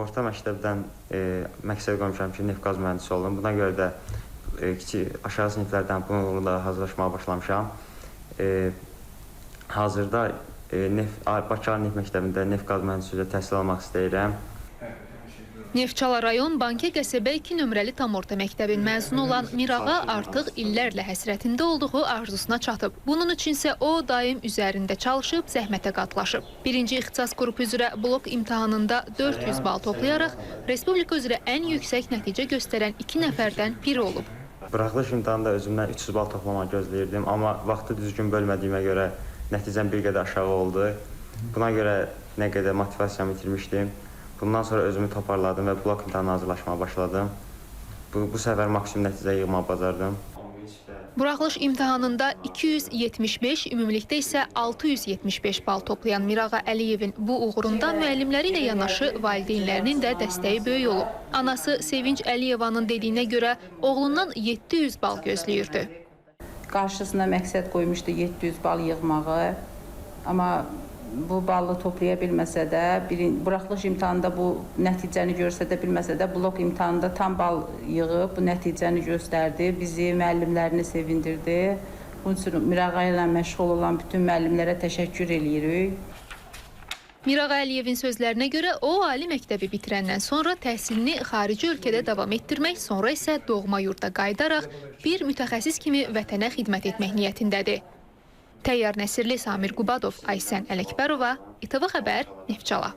orta məktəbdən məqsəd qoymuşam ki, neft-qaz mühəndisi olum. Buna görə də kiçik aşağı siniflərdən bununla hazırlaşmağa başlamışam. Hazırda Bakı Ali Neft Məktəbində neft-qaz mühəndisi üzrə təhsil almaq istəyirəm. Neftçala rayon Bankə qəsəbə 2 nömrəli tam orta məktəbin məzunu olan Mirağa artıq illərlə həsrətində olduğu arzusuna çatıb. Bunun üçünsə o daim üzərində çalışıb, zəhmətə qatlaşıb. Birinci ixtisas qrupu üzrə blok imtahanında 400 bal toplayaraq respublika üzrə ən yüksək nəticə göstərən 2 nəfərdən biri olub. Buraxılış imtahanında özümdən 300 bal toplamaq gözləyirdim, amma vaxtı düzgün bölmədiyimə görə nəticəm bir qədər aşağı oldu. Buna görə nə qədər motivasiyamı itirmişdim. Bundan sonra özümü toparladım və blok imtahanına hazırlaşmağa başladım. Bu səfər maksimum nəticə yığmağı bacardım. Buraxılış imtahanında 275, ümumilikdə isə 675 bal toplayan Mirağa Əliyevin bu uğurunda müəllimləri ilə yanaşı valideynlərinin də dəstəyi böyük olub. Anası Sevinç Əliyevanın dediyinə görə oğlundan 700 bal gözləyirdi. Qarşısına məqsəd qoymuşdu 700 bal yığmağı, amma bu balı toplaya bilməsə də, buraxılış imtahanında bu nəticəni göstərə bilməsə də, blok imtahanında tam bal yığıb bu nəticəni göstərdi, bizi, müəllimlərini sevindirdi. Bunun üçün Mirağa ilə məşğul olan bütün müəllimlərə təşəkkür edirik. Mirağa Əliyevin sözlərinə görə o, ali məktəbi bitirəndən sonra təhsilini xarici ölkədə davam etdirmək, sonra isə doğma yurda qayıdaraq bir mütəxəssis kimi vətənə xidmət etmək niyyətindədir. Təyyar Nəsirli, Samir Qubadov, Aysən Ələkbərova, İTV Xəbər, Neftçala.